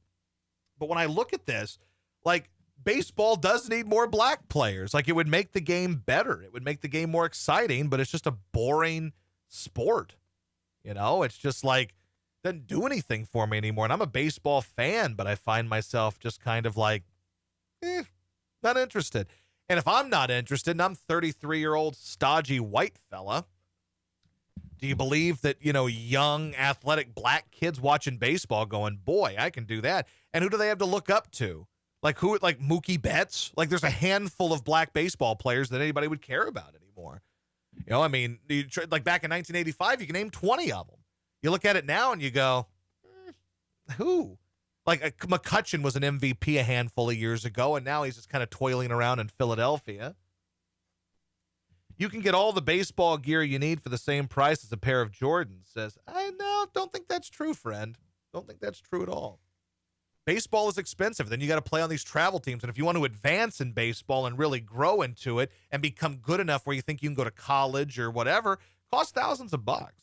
But when I look at this, like, baseball does need more black players. Like, it would make the game better. It would make the game more exciting, but it's just a boring sport. It's just like, doesn't do anything for me anymore. And I'm a baseball fan, but I find myself just kind of like, not interested. And if I'm not interested and I'm 33-year-old stodgy white fella, do you believe that, young athletic black kids watching baseball going, boy, I can do that? And who do they have to look up to? Like who? Like Mookie Betts? Like, there's a handful of black baseball players that anybody would care about anymore. Like back in 1985, you can name 20 of them. You look at it now and you go, who? Like McCutchen was an MVP a handful of years ago, and now he's just kind of toiling around in Philadelphia. You can get all the baseball gear you need for the same price as a pair of Jordans, says, don't think that's true, friend. Don't think that's true at all. Baseball is expensive. Then you got to play on these travel teams. And if you want to advance in baseball and really grow into it and become good enough where you think you can go to college or whatever, it costs thousands of bucks.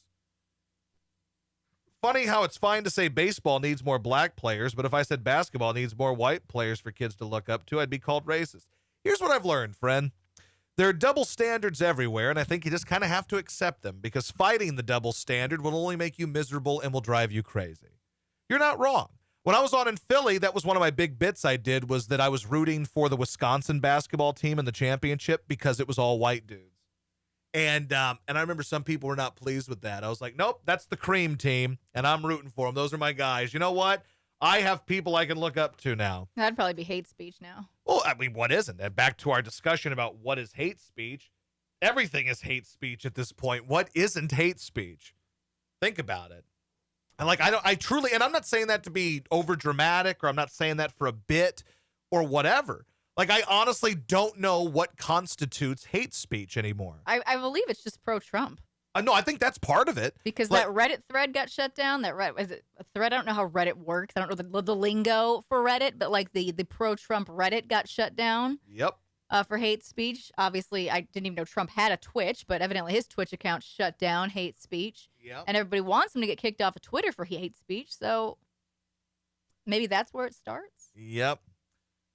Funny how it's fine to say baseball needs more black players, but if I said basketball needs more white players for kids to look up to, I'd be called racist. Here's what I've learned, friend. There are double standards everywhere, and I think you just kind of have to accept them, because fighting the double standard will only make you miserable and will drive you crazy. You're not wrong. When I was on in Philly, that was one of my big bits I did, was that I was rooting for the Wisconsin basketball team in the championship because it was all white dudes. And I remember some people were not pleased with that. I was like, nope, that's the cream team, and I'm rooting for them. Those are my guys. You know what? I have people I can look up to now. That'd probably be hate speech now. Well, I mean, what isn't? And back to our discussion about what is hate speech. Everything is hate speech at this point. What isn't hate speech? Think about it. And I truly, and I'm not saying that to be over dramatic, or I'm not saying that for a bit or whatever. Like, I honestly don't know what constitutes hate speech anymore. I believe it's just pro-Trump. No, I think that's part of it. Because that Reddit thread got shut down. Is it a thread? I don't know how Reddit works. I don't know the lingo for Reddit, but like the pro-Trump Reddit got shut down. Yep. For hate speech. Obviously, I didn't even know Trump had a Twitch, but evidently his Twitch account shut down hate speech. Yep. And everybody wants him to get kicked off of Twitter for hate speech. So maybe that's where it starts. Yep.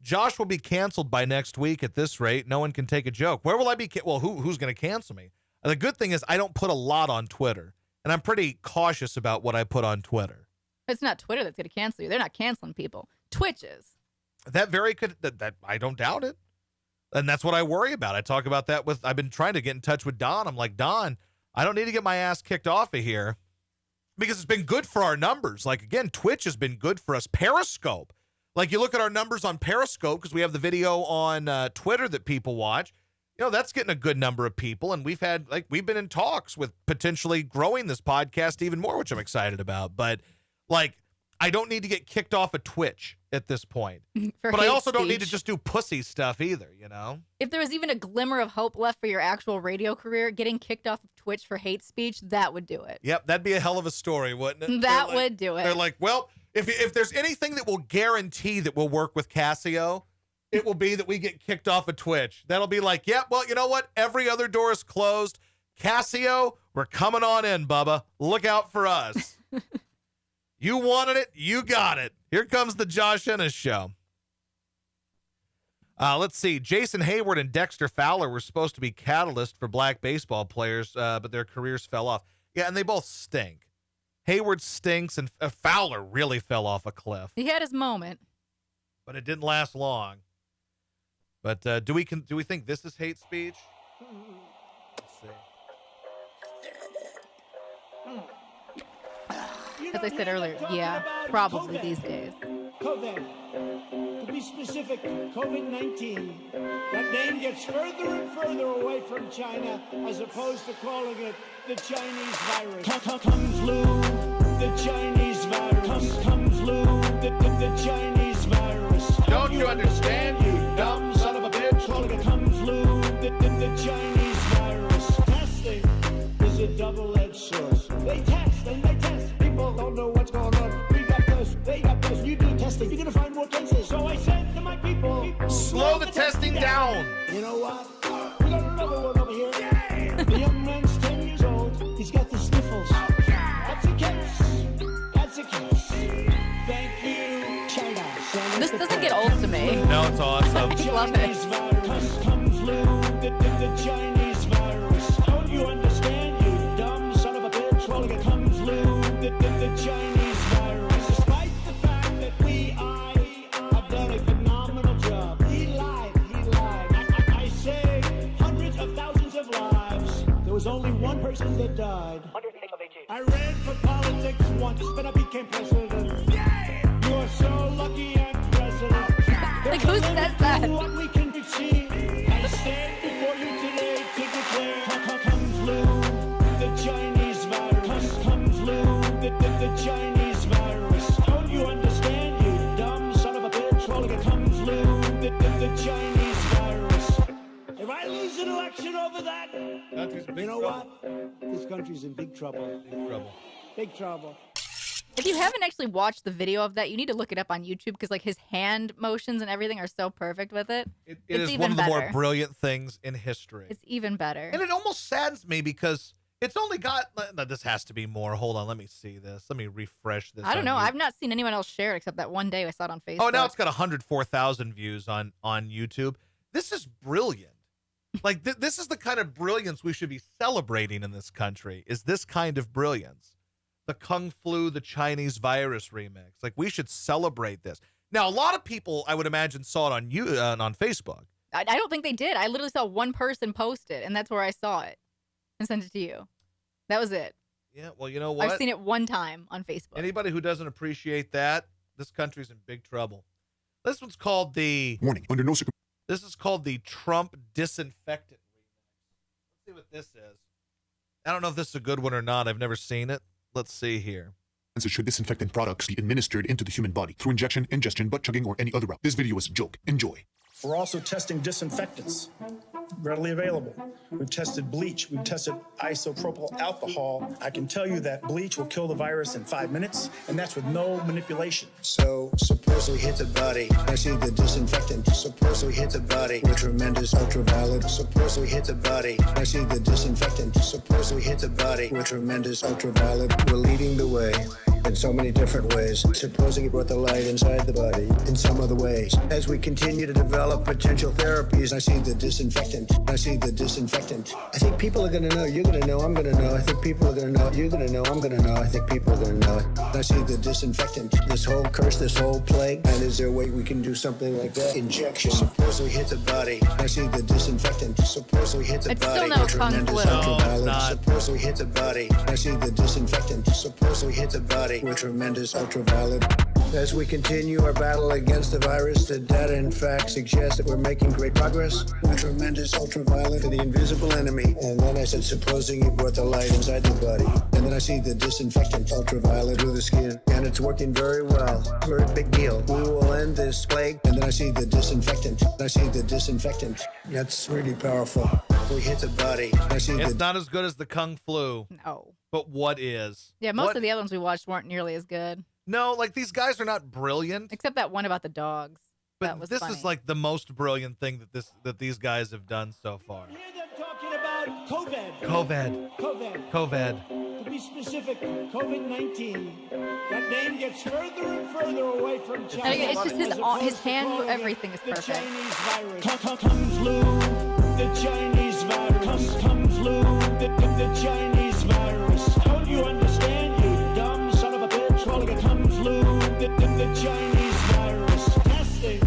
Josh will be canceled by next week at this rate. No one can take a joke. Where will I be? Well, who's going to cancel me? The good thing is I don't put a lot on Twitter, and I'm pretty cautious about what I put on Twitter. It's not Twitter that's going to cancel you. They're not canceling people. Twitch is. That very could. That I don't doubt it. And that's what I worry about. I talk about that I've been trying to get in touch with Don. I'm like, Don, I don't need to get my ass kicked off of here, because it's been good for our numbers. Like, again, Twitch has been good for us. Periscope. Like, you look at our numbers on Periscope, because we have the video on Twitter that people watch. That's getting a good number of people. And we've been in talks with potentially growing this podcast even more, which I'm excited about. But I don't need to get kicked off of Twitch at this point. But I also don't need to just do pussy stuff either, If there was even a glimmer of hope left for your actual radio career, getting kicked off of Twitch for hate speech, that would do it. Yep, that'd be a hell of a story, wouldn't it? That would do it. They're like, well, if there's anything that will guarantee that we'll work with Casio, it will be that we get kicked off of Twitch. That'll be like, yeah, well, you know what? Every other door is closed. Casio, we're coming on in, Bubba. Look out for us. You wanted it. You got it. Here comes the Josh Ennis Show. Let's see. Jason Hayward and Dexter Fowler were supposed to be catalysts for black baseball players, but their careers fell off. Yeah, and they both stink. Hayward stinks, and Fowler really fell off a cliff. He had his moment. But it didn't last long. But do we think this is hate speech? Let's see. As I said earlier, yeah, probably these days. COVID. To be specific, COVID-19. That name gets further and further away from China as opposed to calling it the Chinese virus. Come flu, the Chinese virus. Come flu, the Chinese virus. Don't you understand, you dumb son of a bitch? Calling it come flu, the Chinese virus. Testing is a double-edged sword. They test and they test. People don't know what's going on. We got this, they got this. You do testing, you're gonna find more cases. So I said to my people, Slow the testing down. You know what? We got another one over here. The young man's 10 years old. He's got the sniffles. That's a case. That's a case. Thank you, China. This doesn't get old to me. No, it's awesome. I love it. Come flu, the Chinese virus. Don't you understand, you dumb son of a bitch? Calling it come flu, the Chinese virus. Despite the fact that have done a phenomenal job. He lied. I saved hundreds of thousands of lives. There was only one person that died. I ran for politics once, but I became president. You are so lucky I'm president. Like, who says that? What we can achieve. I stand before you today to declare come flu, the Chinese virus. Come flu, the Chinese virus. Don't you understand, you dumb son of a bitch? Calling it come flu, the Chinese virus. If I lose an election over that, you know what? This country's in big trouble. Big trouble. If you haven't actually watched the video of that, you need to look it up on YouTube because like his hand motions and everything are so perfect with it. It It's is even one of the more better. brilliant things in history. It's even better. And it almost saddens me because it's only got, no, this has to be more. Hold on, let me see this. Let me refresh this. I don't on know. YouTube. I've not seen anyone else share it except that one day I saw it on Facebook. Oh, now it's got 104,000 views on YouTube. This is brilliant. Like, this is the kind of brilliance we should be celebrating in this country, is this kind of brilliance. The Kung Flu, the Chinese virus remix. Like, we should celebrate this. Now, a lot of people, I would imagine, saw it on Facebook. I don't think they did. I literally saw one person post it, and that's where I saw it and sent it to you. That was it. Yeah, well, you know what? I've seen it one time on Facebook. Anybody who doesn't appreciate that, this country's in big trouble. This one's called the... Warning, under no circumstances. This is called the Trump Disinfectant Remix. Let's see what this is. I don't know if this is a good one or not. I've never seen it. Let's see here. Should disinfectant products be administered into the human body through injection, ingestion, butt chugging, or any other route? This video is a joke. Enjoy. We're also testing disinfectants, readily available. We've tested bleach. We've tested isopropyl alcohol. I can tell you that bleach will kill the virus in 5 minutes, and that's with no manipulation. So suppose we hit the body. I see the disinfectant. Suppose we hit the body with tremendous ultraviolet. Suppose we hit the body. I see the disinfectant. Suppose we hit the body with tremendous ultraviolet. We're leading the way in so many different ways. Supposing it brought the light inside the body in some other ways. As we continue to develop potential therapies, I see the disinfectant. I see the disinfectant. I think people are gonna know. You're gonna know. I'm gonna know. I think people are gonna know. You're gonna know. I'm gonna know. I think people are gonna know. I see the disinfectant. This whole curse, this whole plague. And is there a way we can do something like that? Injection. Suppose we hit the body. I see the disinfectant. Suppose we hit the It's body. still no with Kung tremendous Flu. No, it's not. Suppose we hit the body. I see the disinfectant. Suppose we hit the body with tremendous ultraviolet. As we continue our battle against the virus, the data in fact suggests that we're making great progress with tremendous ultraviolet for the invisible enemy. And then I said, supposing you brought the light inside the body. And then I see the disinfectant ultraviolet through the skin. And it's working very well. Very big deal. We will end this plague. And then I see the disinfectant. I see the disinfectant. That's really powerful. We hit the body. I see It's the not as good as the Kung Flu, No. but what is? Yeah, most What- of the other ones we watched weren't nearly as good, No, like, these guys are not brilliant, except that one about the dogs. That but was this funny. is like the most brilliant thing that these guys have done so far. Hear them talking about COVID. COVID. To be specific, COVID-19. That name gets further and further away from China. And again, it's just his- as opposed his to hand, calling it everything is the perfect. Chinese virus. Come flu, the Chinese virus. Come flu, the Chinese virus. Don't you understand, you dumb flu, the Chinese virus. Testing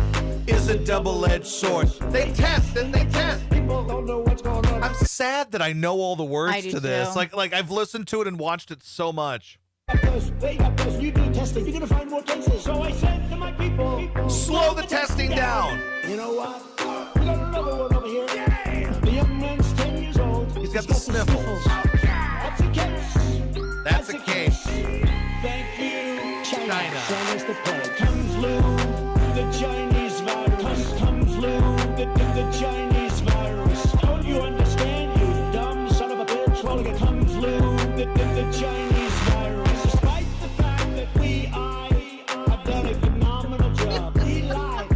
Is a double-edged sword. They test and they test. people don't know what's going on. I'm sad that I know all the words I do to this. too. Like I've listened to it and watched it so much. They got this. You do testing. You're gonna find more cases. So I said to my people, Slow the testing down. You know what? We got another one over here. The young man's 10 years old. He's got the sniffles. That's a case. That's a case. Thank you, China. China. China's the plague. Kung flu, the Chinese virus. Kung flu, the Chinese virus. Don't you understand, you dumb son of a bitch? Well, the Kung flu, the Chinese virus. Despite the fact that I have done a phenomenal job. He lied.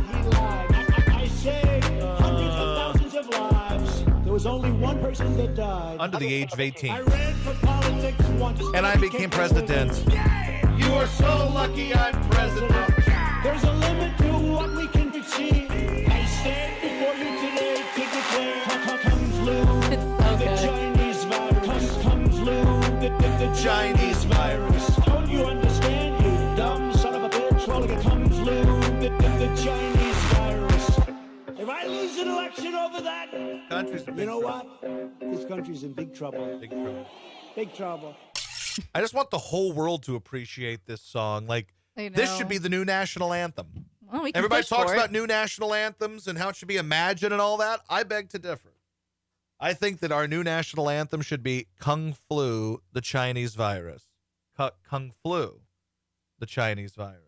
I saved hundreds of thousands of lives. There was only one person that died. Under the age of 18. I ran for politics once. And I became president. You are so lucky I'm president. There's a limit to what we can achieve. I stand before you today to declare Kung flu, It's so the good. Chinese virus. Kung flu, the Chinese virus. Don't you understand, you dumb son of a bitch? Well, the Kung flu, the Chinese virus. If I lose an election over that, Country's in you big know trouble. what? This country's in big trouble. Big trouble. Big trouble. I just want the whole world to appreciate this song. Like, I this know. should be the new national anthem. Well, we can Everybody push talks for it. about new national anthems and how it should be imagined and all that. I beg to differ. I think that our new national anthem should be Kung Flu, the Chinese virus. Kung Flu, the Chinese virus.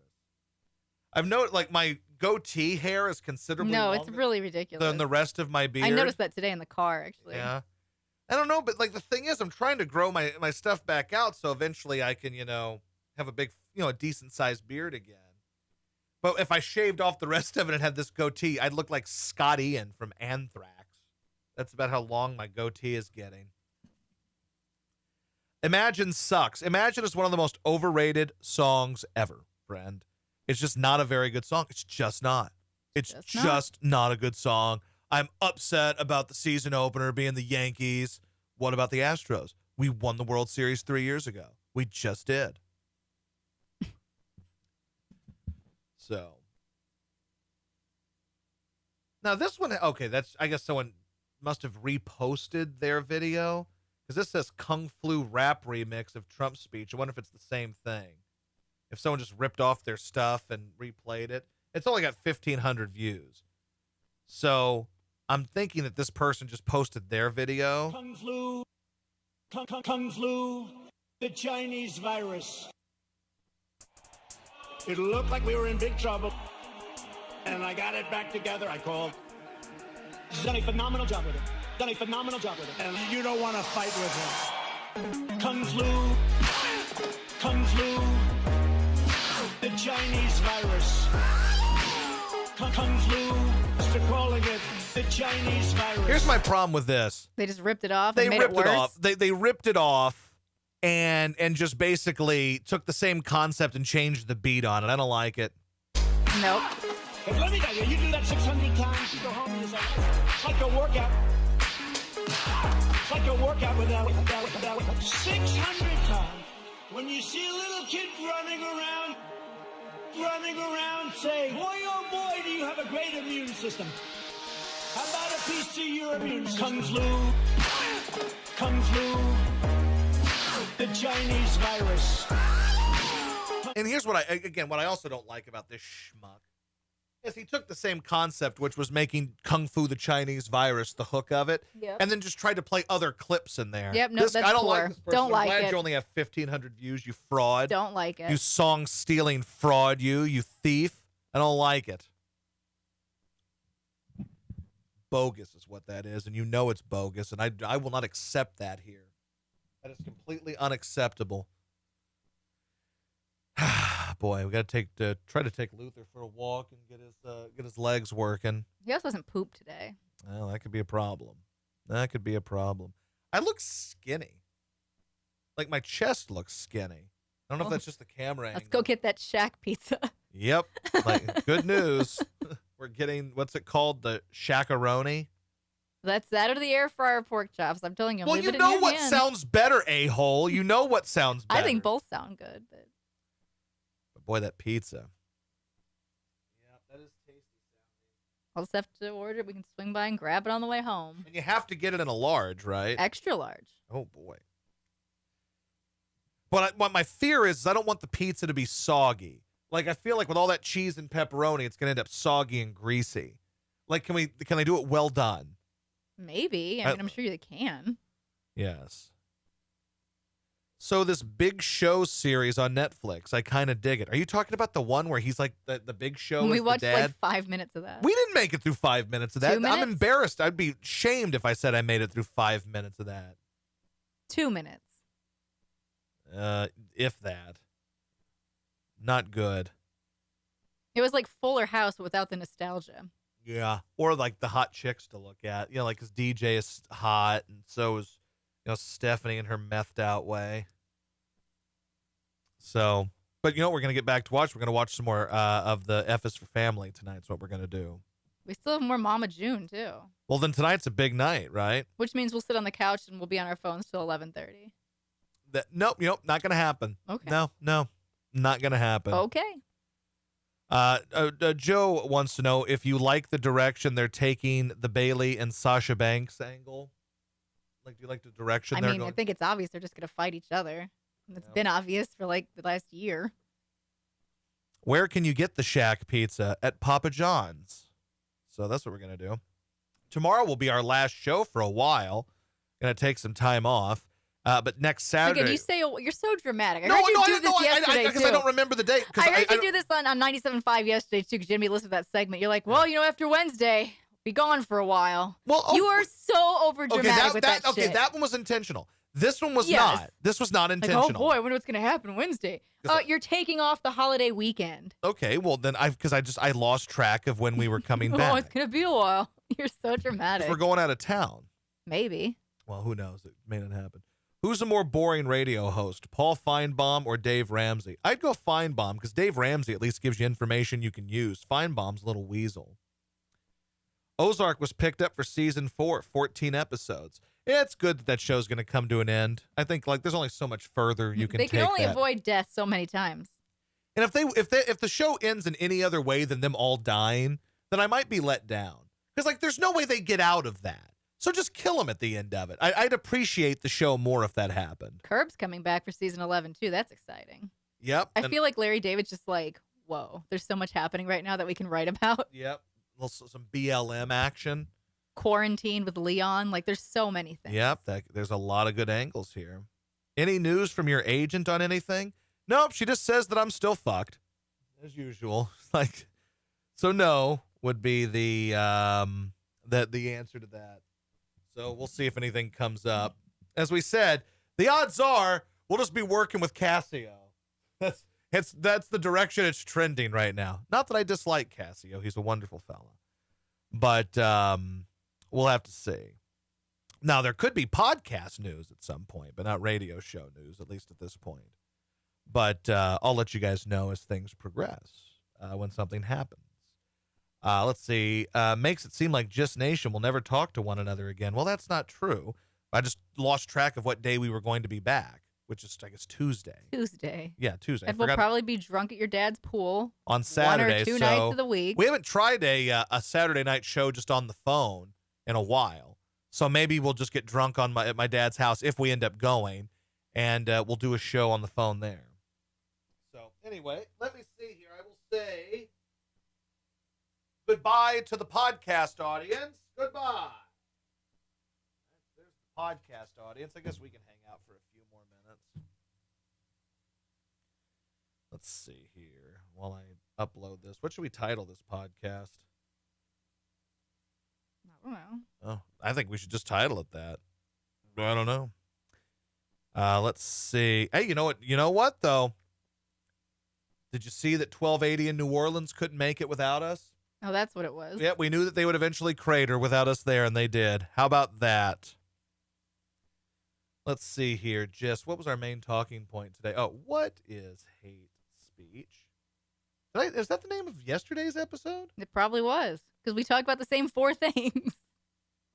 I've noticed, like, my goatee hair is considerably No, longer it's really ridiculous. than the rest of my beard. I noticed that today in the car, actually. Yeah. I don't know, but like the thing is, I'm trying to grow my stuff back out so eventually I can, have a big, a decent sized beard again. But if I shaved off the rest of it and had this goatee, I'd look like Scott Ian from Anthrax. That's about how long my goatee is getting. Imagine sucks. Imagine is one of the most overrated songs ever, friend. It's just not a very good song. It's just not. It's just not a good song. I'm upset about the season opener being the Yankees. What about the Astros? We won the World Series 3 years ago. We just did. So. Now this one, okay, I guess someone must have reposted their video because this says Kung Flu rap remix of Trump's speech. I wonder if it's the same thing. If someone just ripped off their stuff and replayed it. It's only got 1,500 views. So I'm thinking that this person just posted their video. Kung flu, Kung flu, the Chinese virus. It looked like we were in big trouble, and I got it back together. I called. He's done a phenomenal job with it. And you don't want to fight with him. Kung flu, the Chinese virus. Kung flu, Mr. calling it the Chinese virus. Here's my problem with this. They just ripped it off They and made ripped it worse. off. They ripped it off and just basically took the same concept and changed the beat on it. I don't like it. Nope. But let me tell you, you do that 600 times, you go home and it's like a workout. It's like a workout without 600 times. When you see a little kid running around saying, boy, oh boy, do you have a great immune system. How about a piece of your immune system? Kung flu, the Chinese virus. And here's what I also don't like about this schmuck is he took the same concept, which was making Kung Fu the Chinese virus the hook of it, Yep. and then just tried to play other clips in there. Yep, no, that's I don't poor. like this person. Don't I'm like glad it. you only have 1,500 views, you fraud. Don't like it. You song-stealing fraud, you thief. I don't like it. Bogus is what that is, and you know it's bogus, and I will not accept that here. That is completely unacceptable. Boy, we got to try to take Luther for a walk and get his legs working. He also doesn't poop today. Well, that could be a problem. I look skinny. Like my chest looks skinny. I don't know if that's just the camera angle. Let's go get that Shack pizza. Yep. Like, good news. We're getting, what's it called? The Shackaroni? That's that or the air fryer pork chops. I'm telling you. Well, leave you it in know your what hands. sounds better, a-hole. You know what sounds better. I think both sound good. But boy, that pizza. Yeah, that is tasty sounding. I'll just have to order it. We can swing by and grab it on the way home. And you have to get it in a large, right? Extra large. Oh, boy. But what my fear is I don't want the pizza to be soggy. Like, I feel like with all that cheese and pepperoni, it's going to end up soggy and greasy. Like, can I do it well done? Maybe. I mean, I'm sure you can. Yes. So this Big Show series on Netflix, I kind of dig it. Are you talking about the one where he's like the Big Show? We is watched the dad? like 5 minutes of that. We didn't make it through 5 minutes of that. 2 minutes? I'm embarrassed. I'd be shamed if I said I made it through 5 minutes of that. 2 minutes. If that. Not good. It was like Fuller House but without the nostalgia. Yeah. Or like the hot chicks to look at. You know, like, because DJ is hot and so is, Stephanie in her methed out way. So, but you know what we're going to get back to watch? We're going to watch some more of the F is for Family tonight. Is what we're going to do. We still have more Mama June, too. Well, then tonight's a big night, right? Which means we'll sit on the couch and we'll be on our phones till 11:30. Nope, not going to happen. Okay. No, not going to happen. Okay. Joe wants to know if you like the direction they're taking the Bailey and Sasha Banks angle. Like, do you like the direction I they're mean, going? I think it's obvious they're just going to fight each other. It's been obvious for like the last year. Where can you get the Shack pizza? At Papa John's. So that's what we're going to do. Tomorrow will be our last show for a while. Going to take some time off. But next Saturday. Again, you say you're so dramatic. I heard you do this yesterday because I don't remember the date. I heard you do this on 97.5 yesterday too, because Jimmy listened to that segment. You're like, well, after Wednesday, be gone for a while. Well, you are so over dramatic with that shit. Okay, that one was intentional. This one was Yes. not. This was not intentional. Like, oh boy, I wonder what's gonna happen Wednesday. You're taking off the holiday weekend. Okay, well then I lost track of when we were coming back. Oh, it's gonna be a while. You're so dramatic. We're going out of town. Maybe. Well, who knows? It may not happen. Who's a more boring radio host, Paul Feinbaum or Dave Ramsey? I'd go Feinbaum because Dave Ramsey at least gives you information you can use. Feinbaum's a little weasel. Ozark was picked up for season 4, 14 episodes. It's good that show's going to come to an end. I think there's only so much further you can take They can only that. avoid death so many times. And if the show ends in any other way than them all dying, then I might be let down. Because there's no way they get out of that. So just kill them at the end of it. I'd appreciate the show more if that happened. Curb's coming back for season 11 too. That's exciting. Yep. I feel like Larry David's just like, whoa, there's so much happening right now that we can write about. Yep. Some BLM action. Quarantine with Leon. Like, there's so many things. Yep. There's a lot of good angles here. Any news from your agent on anything? Nope. She just says that I'm still fucked. As usual. So no would be the answer to that. So we'll see if anything comes up. As we said, the odds are we'll just be working with Casio. That's the direction it's trending right now. Not that I dislike Casio. He's a wonderful fella. But we'll have to see. Now, there could be podcast news at some point, but not radio show news, at least at this point. But I'll let you guys know as things progress when something happens. Let's see. Makes it seem like Just Nation will never talk to one another again. Well, that's not true. I just lost track of what day we were going to be back, which is, I guess, Tuesday. Tuesday. Yeah, Tuesday. And we'll probably be drunk at your dad's pool. On Saturday. 1 or 2 nights of the week. We haven't tried a Saturday night show just on the phone in a while. So maybe we'll just get drunk at my dad's house if we end up going, and we'll do a show on the phone there. So anyway, let me see here. I will say goodbye to the podcast audience. Goodbye. There's the podcast audience. I guess we can hang out for a few more minutes. Let's see here while I upload this. What should we title this podcast? I don't know. Oh, I think we should just title it that. I don't know. Let's see. Hey, you know what though? Did you see that 1280 in New Orleans couldn't make it without us? Oh, that's what it was. Yeah, we knew that they would eventually crater without us there, and they did. How about that? Let's see here. Just what was our main talking point today? Oh, what is hate speech? Is that the name of yesterday's episode? It probably was, because we talked about the same 4 things.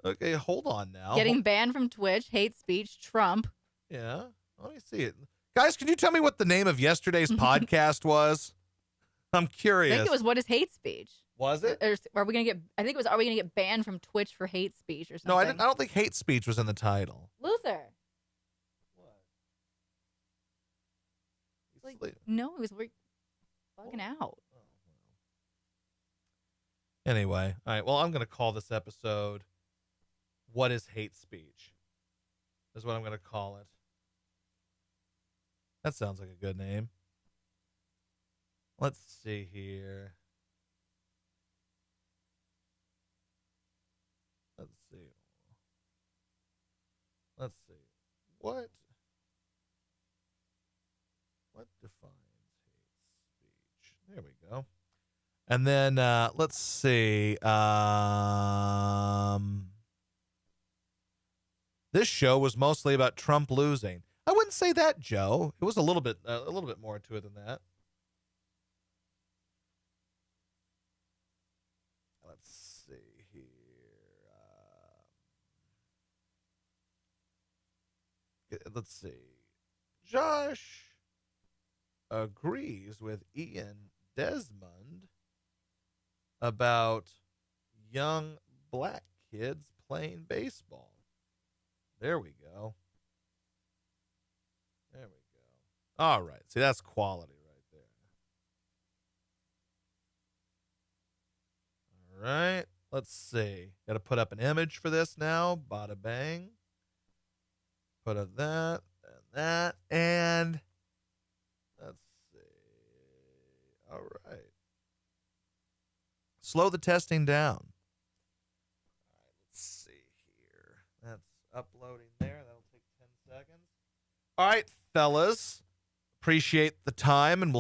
Okay, hold on now. Getting banned from Twitch, hate speech, Trump. Yeah, let me see it. Guys, can you tell me what the name of yesterday's podcast was? I'm I curious. think it was what is hate speech? Was it? Or are we gonna get? I think it was. Are we gonna get banned from Twitch for hate speech or No, something? I don't think hate speech was in the title. Luther. What? Like, no, it was bugging out. Anyway, all right. Well, I'm going to call this episode "What is Hate Speech?" Is what I'm going to call it. That sounds like a good name. Let's see here. Let's see. What defines hate speech? There we go. And then let's see. This show was mostly about Trump losing. I wouldn't say that, Joe. It was a little bit more to it than that. Let's see here. Let's see. Josh agrees with Ian Desmond about young black kids playing baseball. There we go. All right. See, that's quality right there. All right. Let's see. Got to put up an image for this now. Bada bang. Put up that and that. And let's see. All right. Slow the testing down. All right. Let's see here. That's uploading there. That'll take 10 seconds. All right, fellas. Appreciate the time, and we'll